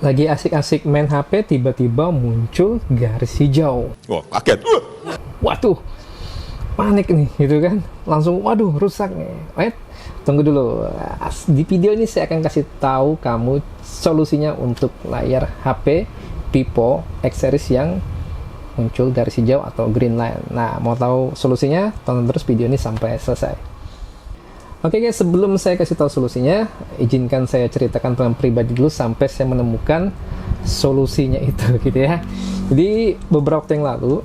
Lagi asik-asik main HP, tiba-tiba muncul garis hijau. Wah, kaget. Waduh, panik nih, gitu kan. Langsung, waduh, rusak nih. Wait, tunggu dulu. Di video ini saya akan kasih tahu kamu solusinya untuk layar HP Vivo X series yang muncul garis hijau atau green line. Nah, mau tahu solusinya? Tonton terus video ini sampai selesai. Oke guys, sebelum saya kasih tahu solusinya, izinkan saya ceritakan tentang pribadi dulu sampai saya menemukan solusinya itu gitu ya. Jadi beberapa waktu yang lalu,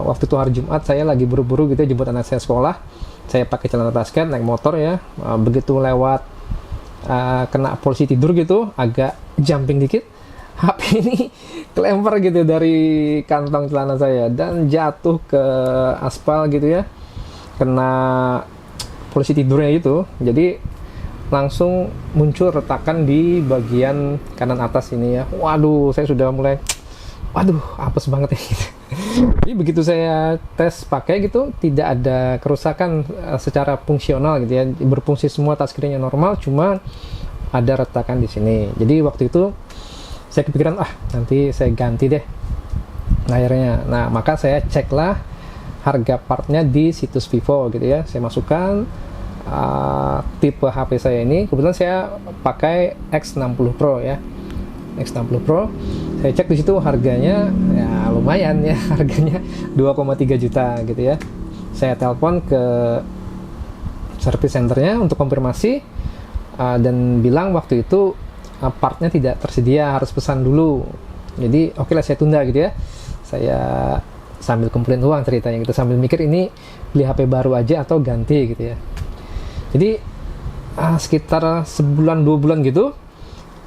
waktu itu hari Jumat, saya lagi buru-buru gitu ya, jemput anak saya sekolah. Saya pakai celana basket, naik motor ya. Begitu lewat kena polisi tidur gitu, agak jumping dikit, HP ini kelempar gitu dari kantong celana saya dan jatuh ke aspal gitu ya. Kena polisi tidurnya itu, jadi langsung muncul retakan di bagian kanan atas ini ya. Waduh, saya sudah mulai, waduh, apes banget ya gitu. Jadi begitu saya tes pakai gitu, tidak ada kerusakan secara fungsional gitu ya, berfungsi semua, touchscreen-nya normal, cuma ada retakan di sini. Jadi waktu itu saya kepikiran, nanti saya ganti deh layarnya. Nah, maka saya ceklah harga partnya di situs Vivo gitu ya. Saya masukkan tipe HP saya ini, kebetulan saya pakai X60 Pro ya, X60 Pro. Saya cek di situ harganya ya lumayan ya, harganya 2,3 juta gitu ya. Saya telepon ke service centernya untuk konfirmasi dan bilang waktu itu partnya tidak tersedia, harus pesan dulu. Jadi oke lah, saya tunda gitu ya. Saya sambil kumpulin uang ceritanya gitu, sambil mikir ini beli HP baru aja atau ganti gitu ya. Jadi sekitar sebulan 2 bulan gitu,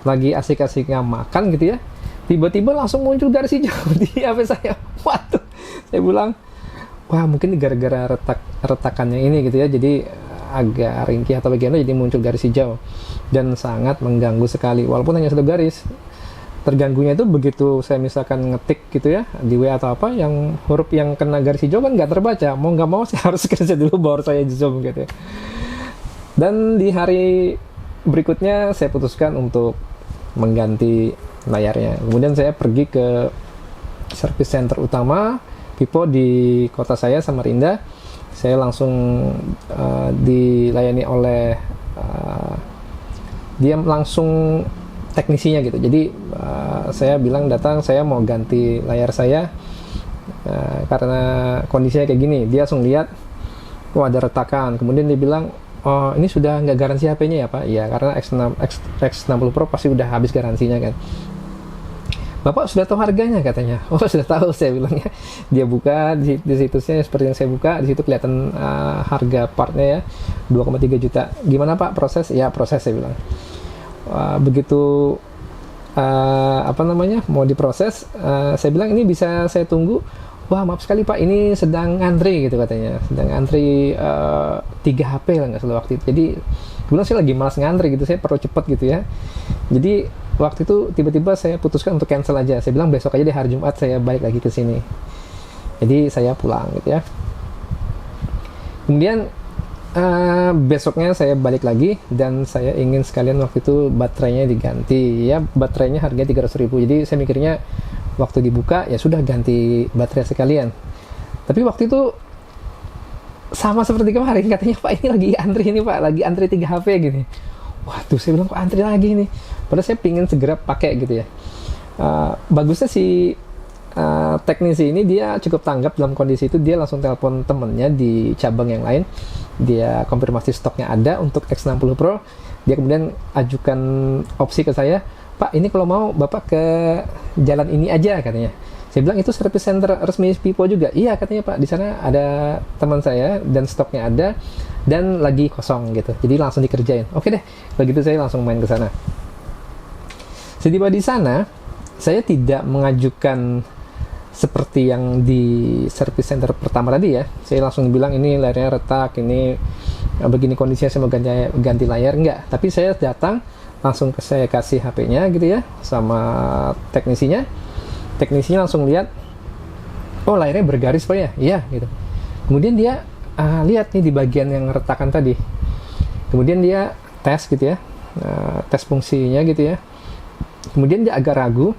lagi asik-asiknya makan gitu ya, tiba-tiba langsung muncul garis hijau di HP saya. Waduh, saya bilang, wah mungkin gara-gara retakannya ini gitu ya, jadi agak ringkih atau bagaimana, jadi muncul garis hijau dan sangat mengganggu sekali. Walaupun hanya satu garis, terganggunya itu begitu saya misalkan ngetik gitu ya di WA atau apa, yang huruf yang kena garis hijau kan nggak terbaca, mau nggak mau saya harus kerja dulu baru saya zoom gitu ya. Dan di hari berikutnya saya putuskan untuk mengganti layarnya. Kemudian saya pergi ke service center utama Vivo di kota saya, Samarinda. Saya langsung dilayani oleh dia langsung teknisinya gitu. Jadi saya bilang, datang, saya mau ganti layar saya karena kondisinya kayak gini. Dia langsung lihat, ada retakan. Kemudian dia bilang, oh ini sudah nggak garansi HP-nya ya Pak? Iya, karena X60 Pro pasti udah habis garansinya kan. Bapak sudah tahu harganya katanya. Oh sudah tahu, saya bilangnya. Dia buka di situsnya seperti yang saya buka, di situ kelihatan harga partnya ya, 2,3 juta. Gimana Pak proses? Ya proses, saya bilang. Begitu mau diproses, saya bilang ini bisa saya tunggu. Wah maaf sekali Pak, ini sedang antri gitu katanya, sedang antri 3 HP lah nggak salah waktu itu. Jadi kebetulan saya lagi malas ngantri gitu, saya perlu cepet gitu ya. Jadi waktu itu tiba-tiba saya putuskan untuk cancel aja. Saya bilang besok aja deh, hari Jumat saya balik lagi ke sini. Jadi saya pulang gitu ya. Kemudian besoknya saya balik lagi dan saya ingin sekalian waktu itu baterainya diganti ya. Baterainya harganya 300.000. Jadi saya mikirnya waktu dibuka ya sudah ganti baterai sekalian. Tapi waktu itu sama seperti kemarin, katanya Pak ini lagi antri ini Pak, lagi antri 3 HP gini. Waduh, saya bilang kok antri lagi nih, padahal saya pingin segera pakai gitu ya. Bagusnya si teknisi ini dia cukup tanggap dalam kondisi itu. Dia langsung telepon temennya di cabang yang lain, dia konfirmasi stoknya ada untuk X60 Pro. Dia kemudian ajukan opsi ke saya, Pak ini kalau mau Bapak ke jalan ini aja katanya. Saya bilang itu service center resmi Vivo juga. Iya katanya Pak, di sana ada teman saya dan stoknya ada dan lagi kosong gitu. Jadi langsung dikerjain. Oke deh, begitu saya langsung main ke sana. Setiba di sana, saya tidak mengajukan seperti yang di service center pertama tadi ya. Saya langsung bilang ini layarnya retak, ini begini kondisinya, saya mau ganti layar, enggak. Tapi saya datang langsung saya kasih HP-nya gitu ya sama teknisinya. Teknisinya langsung lihat, oh layarnya bergaris Pak ya? Iya gitu. Kemudian dia lihat nih di bagian yang retakan tadi. Kemudian dia tes gitu ya, tes fungsinya gitu ya. Kemudian dia agak ragu.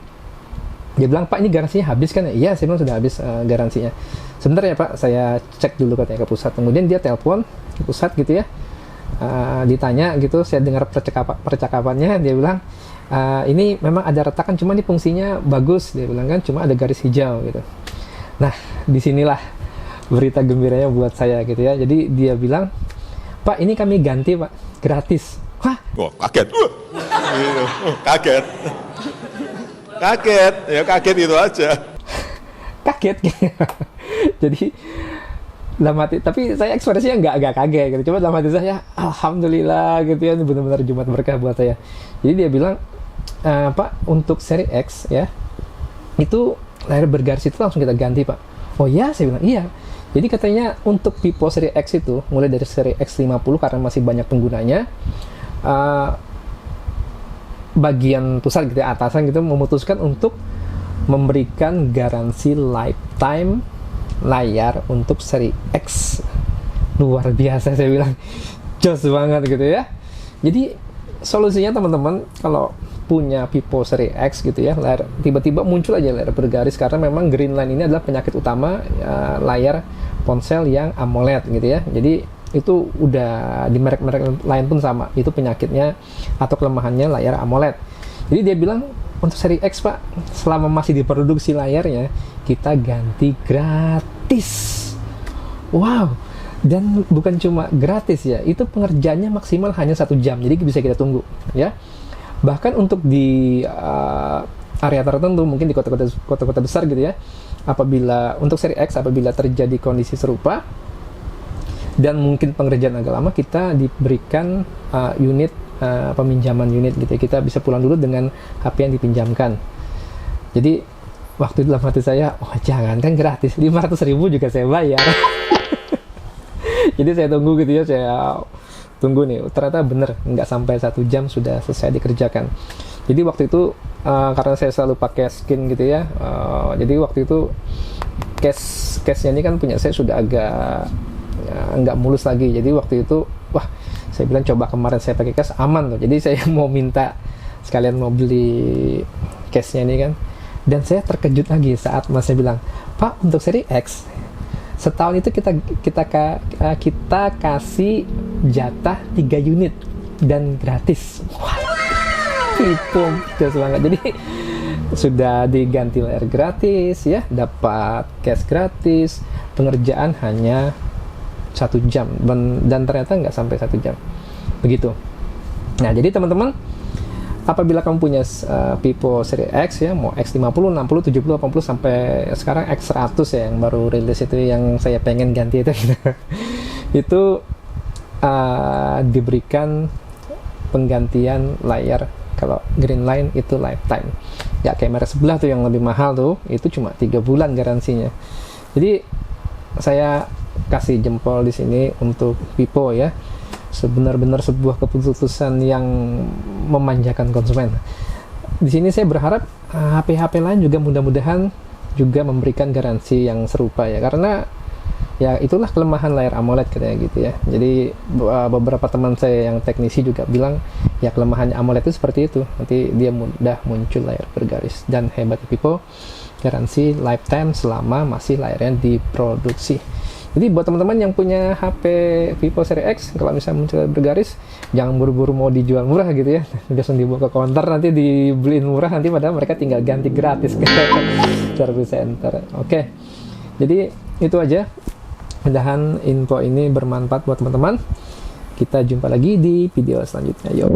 Dia bilang, Pak, ini garansinya habis kan? Iya, saya bilang sudah habis garansinya. Sebentar ya Pak, saya cek dulu katanya ke pusat. Kemudian dia telepon ke pusat gitu ya. Ditanya gitu, saya dengar percakapannya. Dia bilang, ini memang ada retakan, cuma ini fungsinya bagus. Dia bilang kan, cuma ada garis hijau gitu. Nah, disinilah berita gembiranya buat saya gitu ya. Jadi dia bilang, Pak, ini kami ganti Pak, gratis. Wah, kaget. Kaget. Kaget, ya kaget itu aja. Kaget. Jadi dalam hati, tapi saya ekspresinya nggak kaget gitu. Cuma dalam hati saya, alhamdulillah gitu ya, ini benar-benar Jumat berkah buat saya. Jadi dia bilang, Pak, untuk seri X ya, itu layar bergaris itu langsung kita ganti Pak. Oh ya, saya bilang iya. Jadi katanya untuk Vivo seri X itu, mulai dari seri X50 karena masih banyak penggunanya, bagian pusat gitu ya, atasan gitu memutuskan untuk memberikan garansi lifetime layar untuk seri X. Luar biasa, saya bilang jos banget gitu ya. Jadi solusinya teman-teman, kalau punya Vivo seri X gitu ya, layar tiba-tiba muncul aja layar bergaris, karena memang green line ini adalah penyakit utama layar ponsel yang AMOLED gitu ya. Jadi itu udah di merek-merek lain pun sama, itu penyakitnya atau kelemahannya layar AMOLED. Jadi dia bilang, untuk seri X Pak, selama masih diproduksi layarnya, kita ganti gratis. Wow, dan bukan cuma gratis ya, itu pengerjaannya maksimal hanya 1 jam, jadi bisa kita tunggu ya. Bahkan untuk di area tertentu, mungkin di kota-kota besar gitu ya, apabila untuk seri X, apabila terjadi kondisi serupa dan mungkin pengerjaan agak lama, kita diberikan unit peminjaman unit gitu ya. Kita bisa pulang dulu dengan HP yang dipinjamkan. Jadi waktu itu dalam hati saya, oh jangan kan gratis, 500.000 juga saya bayar. Jadi saya tunggu gitu ya, saya tunggu nih, ternyata bener nggak sampai 1 jam sudah selesai dikerjakan. Jadi waktu itu karena saya selalu pakai skin gitu ya, jadi waktu itu case-nya ini kan punya saya sudah agak nggak mulus lagi. Jadi waktu itu, wah, saya bilang coba kemarin saya pakai case aman tuh. Jadi saya mau minta sekalian mau beli case-nya ini kan. Dan saya terkejut lagi saat mas saya bilang, Pak, untuk seri X setahun itu kita kasih jatah 3 unit dan gratis. Wah, itu jelas banget. Jadi sudah diganti layar gratis ya, dapat case gratis, pengerjaan hanya 1 jam, dan ternyata nggak sampai 1 jam begitu. Nah, jadi teman-teman, apabila kamu punya Vivo seri X ya, mau X50, 60, 70, 80 sampai sekarang X100 ya yang baru rilis itu, yang saya pengen ganti itu itu diberikan penggantian layar. Kalau green line itu lifetime ya, kayak merek sebelah tuh yang lebih mahal tuh, itu cuma 3 bulan garansinya. Jadi saya kasih jempol di sini untuk Vivo ya, sebenar-benar sebuah keputusan yang memanjakan konsumen. Di sini saya berharap HP-HP lain juga mudah-mudahan juga memberikan garansi yang serupa ya, karena ya itulah kelemahan layar AMOLED katanya gitu ya. Jadi beberapa teman saya yang teknisi juga bilang ya kelemahannya AMOLED itu seperti itu, nanti dia mudah muncul layar bergaris. Dan hebat Vivo, garansi lifetime selama masih layarnya diproduksi. Jadi buat teman-teman yang punya HP Vivo seri X, kalau misalnya muncul bergaris, jangan buru-buru mau dijual murah gitu ya. Langsung dibawa ke counter, nanti dibeliin murah, nanti padahal mereka tinggal ganti gratis ke service center. Oke, jadi itu aja. Mudah-mudahan info ini bermanfaat buat teman-teman. Kita jumpa lagi di video selanjutnya. Yuk.